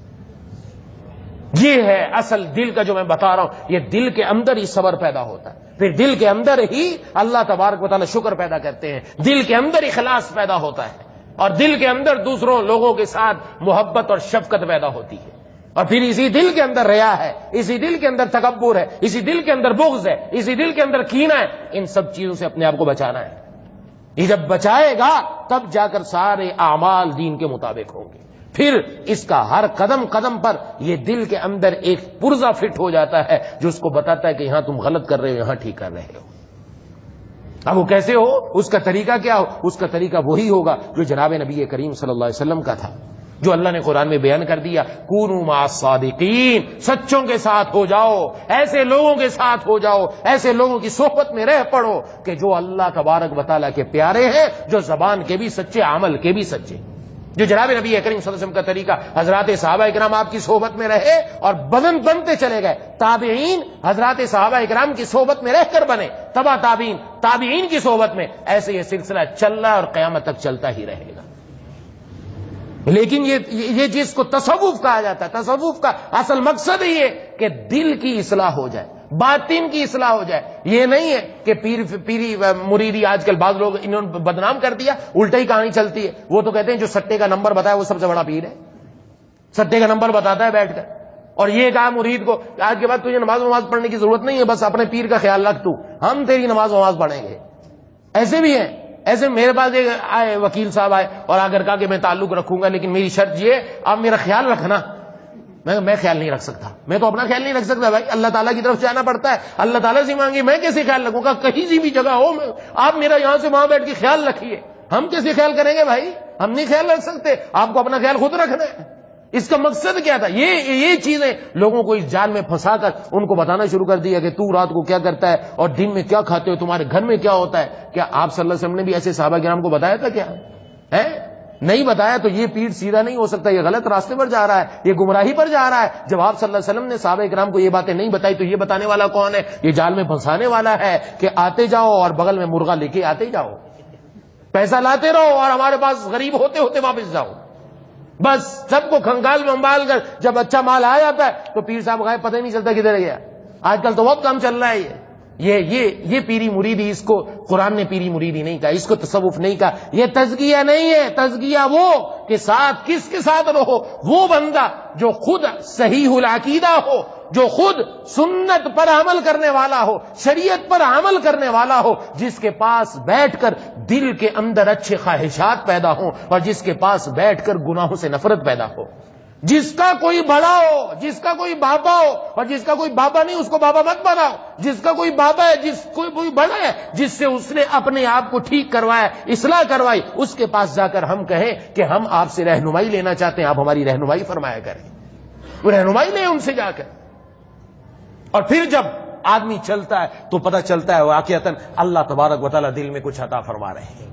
یہ ہے اصل دل کا جو میں بتا رہا ہوں, یہ دل کے اندر ہی صبر پیدا ہوتا ہے, پھر دل کے اندر ہی اللہ تبارک و تعالی شکر پیدا کرتے ہیں, دل کے اندر اخلاص پیدا ہوتا ہے, اور دل کے اندر دوسروں لوگوں کے ساتھ محبت اور شفقت پیدا ہوتی ہے. اور پھر اسی دل کے اندر ریا ہے, اسی دل کے اندر تکبر ہے, اسی دل کے اندر بغض ہے, اسی دل کے اندر کینہ ہے. ان سب چیزوں سے اپنے آپ کو بچانا ہے. یہ جب بچائے گا تب جا کر سارے اعمال دین کے مطابق ہوں گے. پھر اس کا ہر قدم قدم پر یہ دل کے اندر ایک پرزہ فٹ ہو جاتا ہے جو اس کو بتاتا ہے کہ یہاں تم غلط کر رہے ہو, یہاں ٹھیک کر رہے ہو. اب وہ کیسے ہو, اس کا طریقہ کیا ہو؟ اس کا طریقہ وہی ہوگا جو جناب نبی کریم صلی اللہ علیہ وسلم کا تھا, جو اللہ نے قرآن میں بیان کر دیا, کونوا مع الصادقین, سچوں کے ساتھ ہو جاؤ, ایسے لوگوں کے ساتھ ہو جاؤ, ایسے لوگوں کی صحبت میں رہ پڑو کہ جو اللہ تبارک و تعالیٰ کے پیارے ہیں, جو زبان کے بھی سچے, عمل کے بھی سچے. جو جناب نبی کریم صلی اللہ علیہ وسلم کا طریقہ, حضرات صحابہ اکرام آپ کی صحبت میں رہے اور بدن بنتے چلے گئے. تابعین حضرات صحابہ اکرام کی صحبت میں رہ کر بنے, تبع تابعین تابعین کی صحبت میں. ایسے یہ سلسلہ چل رہا ہے اور قیامت تک چلتا ہی رہے گا. لیکن یہ جس کو تصوف کہا جاتا ہے, تصوف کا اصل مقصد ہی ہے کہ دل کی اصلاح ہو جائے, باطن کی اصلاح ہو جائے. یہ نہیں ہے کہ پیری مریدی, آج کل بعض لوگ انہوں نے بدنام کر دیا, الٹا ہی کہانی چلتی ہے. وہ تو کہتے ہیں جو سٹے کا نمبر بتایا وہ سب سے بڑا پیر ہے, سٹے کا نمبر بتاتا ہے بیٹھ کر, اور یہ کہا مرید کو آج کے بعد تجھے نماز پڑھنے کی ضرورت نہیں ہے, بس اپنے پیر کا خیال رکھ, تو ہم تیری نماز پڑھیں گے. ایسے بھی ہیں. ایسے میرے پاس ایک آئے وکیل صاحب آئے اور آ کر کہا کہ میں تعلق رکھوں گا لیکن میری شرط یہ, آپ میرا خیال رکھنا. میں خیال نہیں رکھ سکتا، میں تو اپنا خیال نہیں رکھ سکتا بھائی، اللہ تعالیٰ کی طرف سے آنا پڑتا ہے، اللہ تعالیٰ سے مانگی، میں کیسے خیال رکھوں گا؟ کہیں سی بھی جگہ ہو آپ میرا یہاں سے وہاں بیٹھ کے خیال رکھیے، ہم کیسے خیال کریں گے بھائی؟ ہم نہیں خیال رکھ سکتے، آپ کو اپنا خیال خود رکھنا ہے۔ اس کا مقصد کیا تھا؟ یہ چیزیں لوگوں کو اس جال میں پھنسا کر ان کو بتانا شروع کر دیا کہ تو رات کو کیا کرتا ہے اور دن میں کیا کھاتے ہو، تمہارے گھر میں کیا ہوتا ہے۔ کیا آپ صلی اللہ علیہ وسلم نے بھی ایسے صحابہ کرام کو بتایا تھا؟ کیا ہے نہیں بتایا تو یہ پیٹ سیدھا نہیں ہو سکتا، یہ غلط راستے پر جا رہا ہے، یہ گمراہی پر جا رہا ہے۔ جب آپ صلی اللہ علیہ وسلم نے صحابہ کرام کو یہ باتیں نہیں بتائی تو یہ بتانے والا کون ہے؟ یہ جال میں پھنسانے والا ہے کہ آتے جاؤ اور بغل میں مرغا لے کے آتے جاؤ، پیسہ لاتے رہو اور ہمارے پاس غریب ہوتے ہوتے واپس جاؤ، بس سب کو کھنگال میں انبال کر جب اچھا مال آ جاتا ہے تو پیر صاحب غائب، پتہ ہی نہیں چلتا کدھر گیا۔ آج کل تو بہت کام چل رہا ہے یہ پیری مریدی، اس کو قرآن نے پیری مریدی نہیں کہا، اس کو تصوف نہیں کہا، یہ تزکیہ نہیں ہے۔ تزکیہ وہ کہ ساتھ کس کے ساتھ رہو؟ وہ بندہ جو خود صحیح العقیدہ ہو، جو خود سنت پر عمل کرنے والا ہو، شریعت پر عمل کرنے والا ہو، جس کے پاس بیٹھ کر دل کے اندر اچھے خواہشات پیدا ہوں اور جس کے پاس بیٹھ کر گناہوں سے نفرت پیدا ہو، جس کا کوئی بڑا ہو، جس کا کوئی بابا ہو، اور جس کا کوئی بابا نہیں اس کو بابا مت بناؤ، جس کا کوئی بابا ہے، جس کوئی بڑا ہے جس سے اس نے اپنے آپ کو ٹھیک کروایا، اصلاح کروائی، اس کے پاس جا کر ہم کہیں کہ ہم آپ سے رہنمائی لینا چاہتے ہیں، آپ ہماری رہنمائی فرمایا کریں، وہ رہنمائی لیں ان سے جا کر۔ اور پھر جب آدمی چلتا ہے تو پتہ چلتا ہے واقعتاً اللہ تبارک و تعالیٰ دل میں کچھ عطا فرما رہے ہیں۔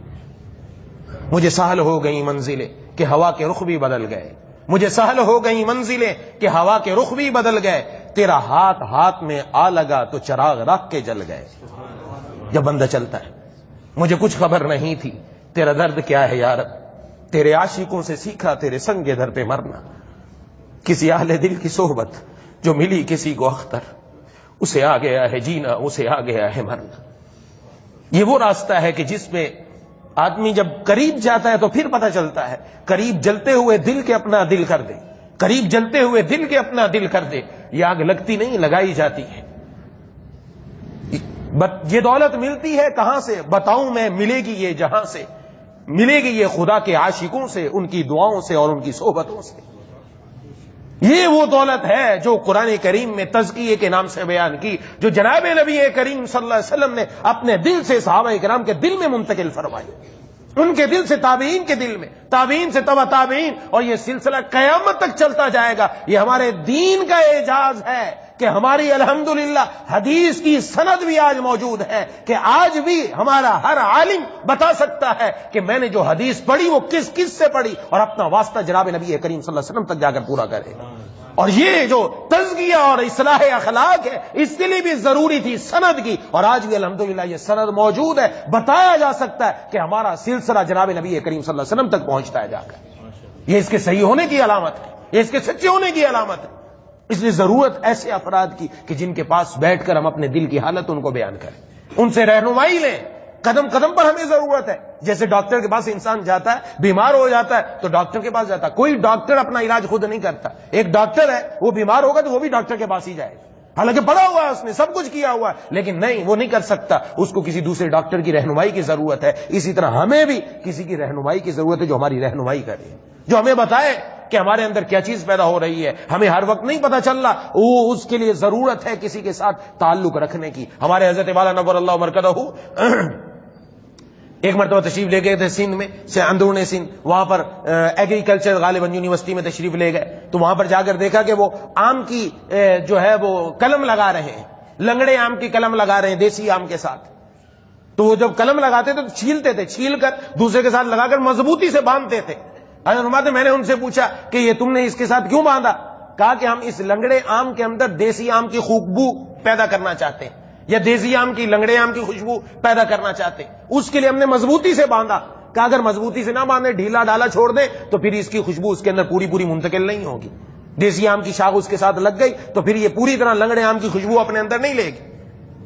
مجھے سہل ہو گئی منزلیں کہ ہوا کے رخ بھی بدل گئے، مجھے سہل ہو گئی منزلیں کہ ہوا کے رخ بھی بدل گئے، تیرا ہاتھ میں آ لگا تو چراغ رکھ کے جل گئے۔ جب بندہ چلتا ہے، مجھے کچھ خبر نہیں تھی تیرا درد کیا ہے یا رب، تیرے عاشقوں سے سیکھا تیرے سنگ در پہ مرنا، کسی اہل دل کی صحبت جو ملی کسی کو اختر، اسے آ گیا ہے جینا، اسے آ گیا ہے مرنا۔ یہ وہ راستہ ہے کہ جس پہ آدمی جب قریب جاتا ہے تو پھر پتہ چلتا ہے، قریب جلتے ہوئے دل کے اپنا دل کر دے، قریب جلتے ہوئے دل کے اپنا دل کر دے۔ یہ آگ لگتی نہیں، لگائی جاتی ہے۔ یہ دولت ملتی ہے کہاں سے بتاؤں میں، ملے گی یہ جہاں سے، ملے گی یہ خدا کے عاشقوں سے، ان کی دعاؤں سے اور ان کی صحبتوں سے۔ یہ وہ دولت ہے جو قرآن کریم میں تزکیے کے نام سے بیان کی، جو جناب نبی کریم صلی اللہ علیہ وسلم نے اپنے دل سے صحابہ کرام کے دل میں منتقل فرمائی، ان کے دل سے تابعین کے دل میں، تابعین سے تبع تابعین، اور یہ سلسلہ قیامت تک چلتا جائے گا۔ یہ ہمارے دین کا اعجاز ہے کہ ہماری الحمدللہ حدیث کی سند بھی آج موجود ہے، کہ آج بھی ہمارا ہر عالم بتا سکتا ہے کہ میں نے جو حدیث پڑھی وہ کس سے پڑھی، اور اپنا واسطہ جناب نبی کریم صلی اللہ علیہ وسلم تک جا کر پورا کرے۔ اور یہ جو تزکیہ اور اصلاح اخلاق ہے، اس کے لیے بھی ضروری تھی سند کی، اور آج بھی الحمدللہ یہ سند موجود ہے، بتایا جا سکتا ہے کہ ہمارا سلسلہ جناب نبی کریم صلی اللہ علیہ وسلم تک پہنچتا ہے جا کر۔ یہ اس کے صحیح ہونے کی علامت ہے، یہ اس کے سچے ہونے کی علامت ہے۔ اس لیے ضرورت ایسے افراد کی کہ جن کے پاس بیٹھ کر ہم اپنے دل کی حالت ان کو بیان کریں، ان سے رہنمائی لیں۔ قدم قدم پر ہمیں ضرورت ہے۔ جیسے ڈاکٹر کے پاس انسان جاتا ہے، بیمار ہو جاتا ہے تو ڈاکٹر کے پاس جاتا ہے۔ کوئی ڈاکٹر اپنا علاج خود نہیں کرتا۔ ایک ڈاکٹر ہے، وہ بیمار ہوگا تو وہ بھی ڈاکٹر کے پاس ہی جائے گا، حالانکہ پڑھا ہوا ہے، اس نے سب کچھ کیا ہوا ہے، لیکن نہیں، وہ نہیں کر سکتا، اس کو کسی دوسرے ڈاکٹر کی رہنمائی کی ضرورت ہے۔ اسی طرح ہمیں بھی کسی کی رہنمائی کی ضرورت ہے جو ہماری رہنمائی کرے، جو ہمیں بتائے کہ ہمارے اندر کیا چیز پیدا ہو رہی ہے۔ ہمیں ہر وقت نہیں پتا چل رہا، وہ اس کے لیے ضرورت ہے کسی کے ساتھ تعلق رکھنے کی۔ ہمارے حضرت والا نور اللہ مرکزہ ایک مرتبہ تشریف لے گئے تھے سندھ میں سے، اندرون سندھ، وہاں پر ایگریکلچر غالباً یونیورسٹی میں تشریف لے گئے تو وہاں پر جا کر دیکھا کہ وہ آم کی جو ہے وہ قلم لگا رہے ہیں، لنگڑے آم کی قلم لگا رہے ہیں دیسی آم کے ساتھ۔ تو وہ جب قلم لگاتے تھے تو چھیلتے تھے، چھیل کر دوسرے کے ساتھ لگا کر مضبوطی سے باندھتے تھے۔ میں نے ان سے پوچھا کہ یہ تم نے اس کے ساتھ کیوں باندھا؟ کہا کہ ہم اس لنگڑے آم کے اندر دیسی آم کی خوشبو پیدا کرنا چاہتے ہیں، یا دیسی آم کی لنگڑے آم کی خوشبو پیدا کرنا چاہتے ہیں، اس کے لیے ہم نے مضبوطی سے باندھا۔ کہ اگر مضبوطی سے نہ باندھے، ڈھیلا ڈالا چھوڑ دیں تو پھر اس کی خوشبو اس کے اندر پوری منتقل نہیں ہوگی۔ دیسی آم کی شاخ اس کے ساتھ لگ گئی تو پھر یہ پوری طرح لنگڑے آم کی خوشبو اپنے اندر نہیں لے گی۔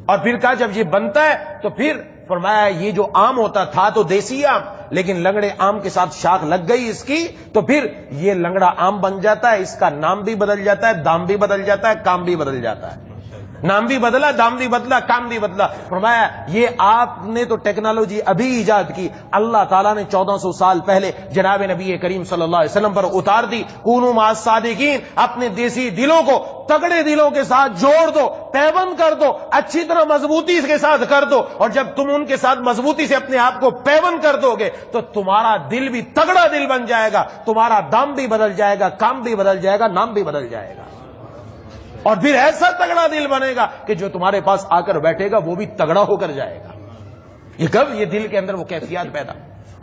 اور پھر کہا جب یہ بنتا ہے تو پھر فرمایا یہ جو آم ہوتا تھا تو دیسی آم، لیکن لنگڑے آم کے ساتھ شاخ لگ گئی اس کی تو پھر یہ لنگڑا آم بن جاتا ہے، اس کا نام بھی بدل جاتا ہے، دام بھی بدل جاتا ہے، کام بھی بدل جاتا ہے۔ نام بھی بدلا، دام بھی بدلا، کام بھی بدلا. فرمایا یہ آپ نے تو ٹیکنالوجی ابھی ایجاد کی، اللہ تعالیٰ نے 1400 سال پہلے جناب نبی کریم صلی اللہ علیہ وسلم پر اتار دی. کونوا مع الصادقین، اپنے دیسی دلوں کو تگڑے دلوں کے ساتھ جوڑ دو، پیوند کر دو، اچھی طرح مضبوطی کے ساتھ کر دو. اور جب تم ان کے ساتھ مضبوطی سے اپنے آپ کو پیوند کر دو گے تو تمہارا دل بھی تگڑا دل بن جائے گا، تمہارا دام بھی بدل جائے گا، کام بھی بدل جائے گا، نام بھی بدل جائے گا. اور پھر ایسا تگڑا دل بنے گا کہ جو تمہارے پاس آ کر بیٹھے گا وہ بھی تگڑا ہو کر جائے گا. یہ کب؟ یہ دل کے اندر وہ کیفیات پیدا.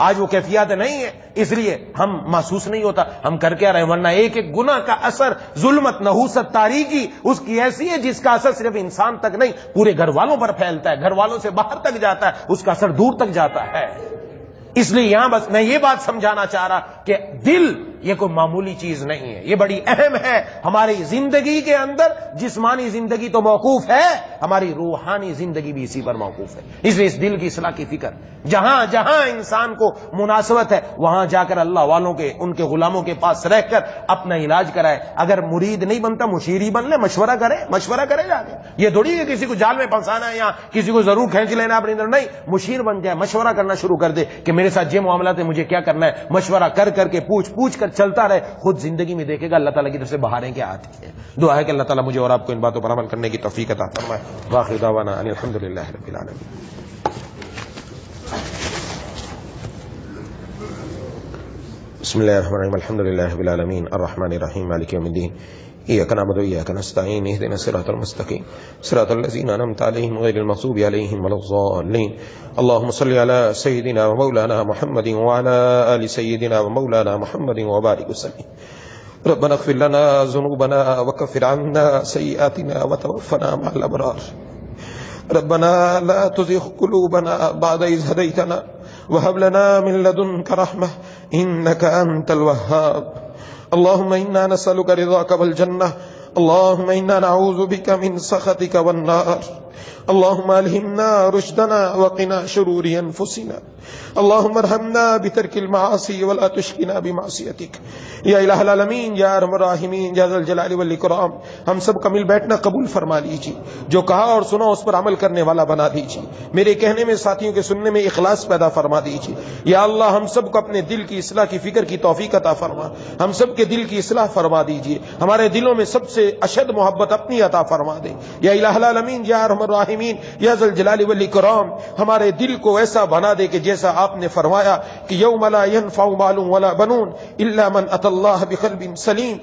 آج وہ کیفیات نہیں ہے، اس لیے ہم محسوس نہیں ہوتا ہم کر کے آ رہے ہیں. ورنہ ایک ایک گناہ کا اثر، ظلمت، نحوست، تاریکی اس کی ایسی ہے جس کا اثر صرف انسان تک نہیں پورے گھر والوں پر پھیلتا ہے، گھر والوں سے باہر تک جاتا ہے، اس کا اثر دور تک جاتا ہے. اس لیے یہاں بس میں یہ بات سمجھانا چاہ رہا کہ دل یہ کوئی معمولی چیز نہیں ہے، یہ بڑی اہم ہے ہماری زندگی کے اندر. جسمانی زندگی تو موقوف ہے، ہماری روحانی زندگی بھی اسی پر موقوف ہے. اس لیے اس دل کی اصلاح کی فکر جہاں جہاں انسان کو مناسبت ہے وہاں جا کر اللہ والوں کے، ان کے غلاموں کے پاس رہ کر اپنا علاج کرائے. اگر مرید نہیں بنتا مشیر ہی بن لے، مشورہ کرے جا کے. یہ تھوڑی ہے کسی کو جال میں پھنسانا ہے یا کسی کو ضرور کھینچ لینا اپنے اندر، نہیں. مشیر بن جائے، مشورہ کرنا شروع کر دے کہ میرے ساتھ یہ معاملات ہے، مجھے کیا کرنا ہے. مشورہ کر کے پوچھ کر چلتا رہے، خود زندگی میں دیکھے گا اللہ تعالیٰ کی طرف سے بہاریں کیا آتی ہیں. دعا ہے کہ اللہ تعالیٰ مجھے اور آپ کو ان باتوں پر عمل کرنے کی توفیق عطا فرمائے. وآخر دعوانا ان الحمدللہ رب العالمین. بسم اللہ الرحمن الرحیم. الحمدللہ رب العالمین الرحمن الرحیم مالک یوم الدین. ایاک نعبد وایاک نستعین اهدنا الصراط المستقیم صراط الذین انعمت علیہم غیر المغضوب علیہم ولا الضالین. اللهم صل على سيدنا ومولانا محمد وعلى آل سيدنا ومولانا محمد وبارك وسلم. ربنا اغفر لنا ذنوبنا وكفر عنا سيئاتنا وتوفنا مع الأبرار. ربنا لا تزغ قلوبنا بعد إذ هديتنا وهب لنا من لدنك رحمة إنك أنت الوهاب. اللهم إنا نسألك رضاك والجنة. اللهم إنا نعوذ بك من سخطك والنار. اللهم ألهمنا رشدنا وقنا شرور أنفسنا. اللهم ارحمنا بترك المعاصي ولا تشقنا بمعصيتك. یا الہ العالمین، یا ارحم الراحمین، یا ذا الجلال والاکرام، ہم سب کا مل بیٹھنا قبول فرما لیجیے. جو کہا اور سنا اس پر عمل کرنے والا بنا دیجیے. میرے کہنے میں، ساتھیوں کے سننے میں اخلاص پیدا فرما دیجیے. یا اللہ ہم سب کو اپنے دل کی اصلاح کی فکر کی توفیق عطا فرما. ہم سب کے دل کی اصلاح فرما دیجیے. ہمارے دلوں میں سب سے اشد محبت اپنی عطا فرما دے. یا الہ العالمین، یا ارحم الراحمین، یا ذا الجلال والاکرام، ہمارے دل کو ایسا بنا دے کہ جیسا آپ نے فرمایا کہ یوم لا ينفع مال ولا بنون الا من اتى اللہ بقلب سلیم.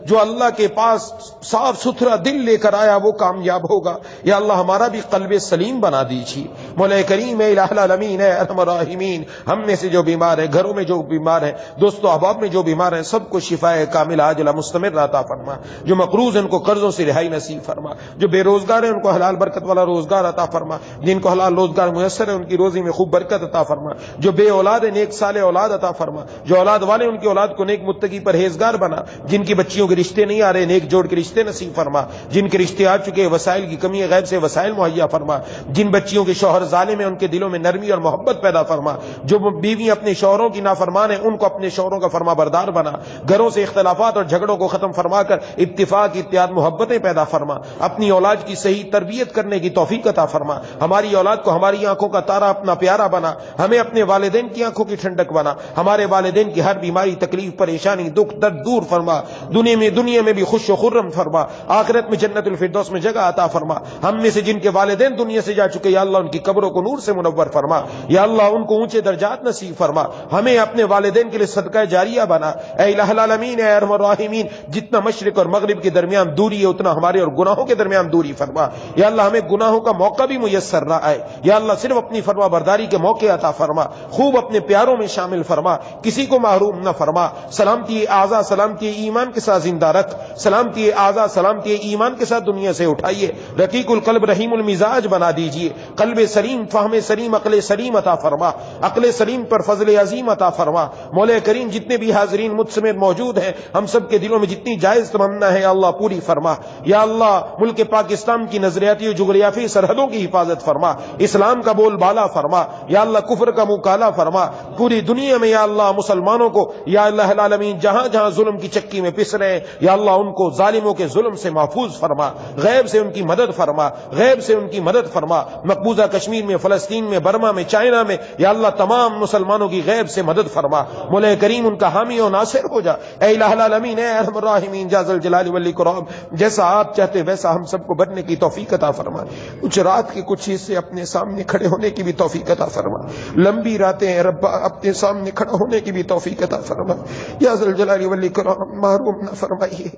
جو اللہ کے پاس صاف ستھرا دل لے کر آیا وہ کامیاب ہوگا. یا اللہ ہمارا بھی قلب سلیم بنا دیجیے. مولا کریم اے الہ العالمین، اے ارحم الراحمین، ہم میں سے جو بیمار ہیں، گھروں میں جو بیمار ہیں، دوستو احباب میں جو بیمار ہیں، سب کو شفاء کامل عاجلہ مستمر عطا فرما. جو مقروض ہیں ان کو قرضوں سے رہائی نصیب فرما. جو بے روزگار ہیں ان کو حلال برکت والا روزگار عطا فرما. جن کو حلال روزگار میسر ہے ان کی روزی میں خوب برکت عطا فرما. جو بے اولاد ہیں نیک صالح اولاد عطا فرما. جو اولاد والے ان کی اولاد کو نیک متقی پرہیزگار بنا. جن کی بچیوں کے رشتے نہیں آ رہے نیک جوڑ کے رشتے نصیب فرما. جن کے رشتے آ چکے وسائل کی کمی ہے غیب سے وسائل مہیا فرما. جن بچیوں کے شوہر ظالم ہیں ان کے دلوں میں نرمی اور محبت پیدا فرما. جو بیوی اپنے شوہروں کی نافرمان ہیں ان کو اپنے شوہروں کا فرما بردار بنا. گھروں سے اختلافات اور جھگڑوں کو ختم فرما کر اتفاق، اتحاد، محبتیں پیدا فرما. اپنی اولاد کی صحیح تربیت کرنے کی توفیق عطا فرما. ہماری اولاد کو ہماری آنکھوں کا تارا اپنا پیارا بنا. ہمیں اپنے والدین کی آنکھوں کی ٹھنڈک بنا. ہمارے والدین کی ہر بیماری، تکلیف، پریشانی، دکھ، درد دور فرما. دنیا میں بھی خوش و خرم فرما. آخرت میں جنت الفردوس میں جگہ عطا فرما. ہم میں سے جن کے والدین دنیا سے جا چکے یا اللہ ان کی قبروں کو نور سے منور فرما. یا اللہ ان کو اونچے درجات نصیب فرما. ہمیں اپنے والدین کے لیے صدقہ جاریہ بنا. اے الہ العالمین، اے ارحم الراحمین، جتنا مشرق اور مغرب کے درمیان دوری ہے اتنا ہمارے اور گناہوں کے درمیان دوری فرما. یا اللہ ہمیں گناہوں کا موقع بھی میسر نہ آئے. یا اللہ صرف اپنی فرما برداری کے موقع عطا فرما. خوب اپنے پیاروں میں شامل فرما. کسی کو محروم نہ فرما. سلامتی اعضا، سلامتی ایمان کے ساتھ زندہ رکھ. سلامتی اعضا، سلامتی ایمان کے ساتھ دنیا سے اٹھائیے. رقیق القلب، رحیم المزاج بنا دیجیے. قلب سلیم، فہم سلیم، عقل سلیم عطا فرما. عقل سلیم پر فضل عظیم عطا فرما. مولا کریم جتنے بھی حاضرین مجھ سمیت موجود ہیں ہم سب کے دلوں میں جتنی جائز تمنا ہے یا اللہ پوری فرما. یا اللہ ملک پاکستان کی نظریاتی و جغرافی سرحدوں کی حفاظت فرما. اسلام کا بول بالا فرما. یا اللہ کفر کا منہ کالا فرما. پوری دنیا میں یا اللہ مسلمانوں کو یا اللہ العالمین جہاں جہاں ظلم کی چکی میں پس رہے ہیں یا اللہ ان کو ظالموں کے ظلم سے محفوظ فرما، غیب سے ان کی مدد فرما، غیب سے ان کی مدد فرما، مقبوضہ کشمیر میں، فلسطین میں، برما میں، چائنا میں یا اللہ تمام مسلمانوں کی غیب سے مدد فرما، مولا کریم ان کا حامی و ناصر ہو جا، اے الہ العالمین، اے ارحم الراحمین، یا ذا الجلال والاکرام، جیسا آپ چاہتے ویسا ہم سب کو بننے کی توفیق عطا فرما، کچھ رات کے کچھ حصے اپنے سامنے کھڑے ہونے کی بھی توفیق عطا فرما، لمبی راتیں رب اپنے سامنے کھڑا ہونے کی بھی توفیق عطا فرما، یا ذا الجلال والاکرام، محروم نہ فرمائیے،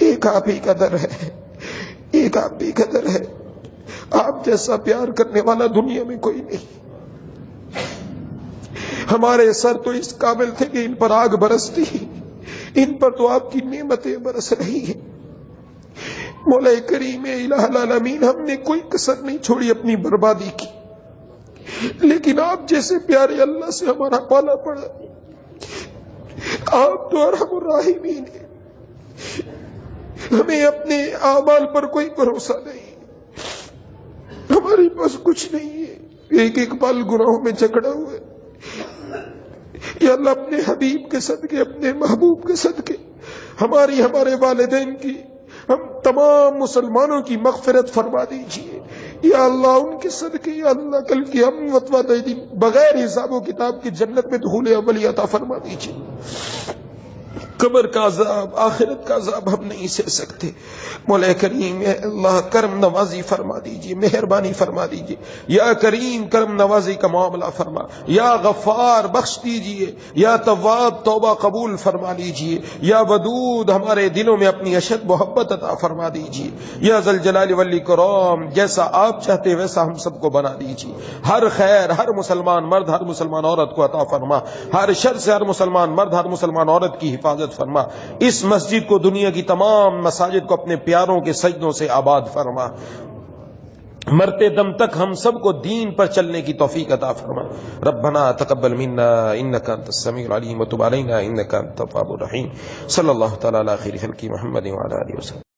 ایک آپ ہی کا در ہے، ایک آپ ہی کا در ہے، آپ جیسا پیار کرنے والا دنیا میں کوئی نہیں، ہمارے سر تو اس قابل تھے کہ ان پر آگ برستی، ان پر تو آپ کی نعمتیں برس رہی ہیں، مولا کریم الہ العالمین، ہم نے کوئی کسر نہیں چھوڑی اپنی بربادی کی، لیکن آپ جیسے پیارے اللہ سے ہمارا پالا پڑا، آپ تو ارحم الراحمین ہیں، ہمیں اپنے اعمال پر کوئی بھروسہ نہیں، ہمارے پاس کچھ نہیں ہے، ایک ایک پل گناہوں میں جکڑا ہوا ہے، یا اللہ اپنے حبیب کے صدقے، اپنے محبوب کے صدقے ہمارے والدین کی، ہم تمام مسلمانوں کی مغفرت فرما دیجیے یا اللہ، ان کے صدقے یا اللہ کل کی ہم بغیر حساب و کتاب کی جنت میں دخول اولی عطا فرما دیجیے، قبر کا عذاب، آخرت کا عذاب ہم نہیں سہ سکتے، مولا کریم اے اللہ کرم نوازی فرما دیجیے، مہربانی فرما دیجیے، یا کریم کرم نوازی کا معاملہ فرما، یا غفار بخش دیجیے، یا تواب توبہ قبول فرما لیجیے، یا ودود ہمارے دلوں میں اپنی اشد محبت عطا فرما دیجیے، یا ذل جلال والاکرام، جیسا آپ چاہتے ویسا ہم سب کو بنا دیجیے، ہر خیر ہر مسلمان مرد ہر مسلمان عورت کو عطا فرما، ہر شر سے ہر مسلمان مرد ہر مسلمان عورت کی حفاظت فرما، اس مسجد کو دنیا کی تمام مساجد کو اپنے پیاروں کے سجدوں سے آباد فرما، مرتے دم تک ہم سب کو دین پر چلنے کی توفیق عطا فرما، ربنا تقبل منا انك انت السميع العليم وتب علينا انك انت التواب الرحيم، صلی اللہ تعالی علی خیر خلق محمد وعلى اله وسلم۔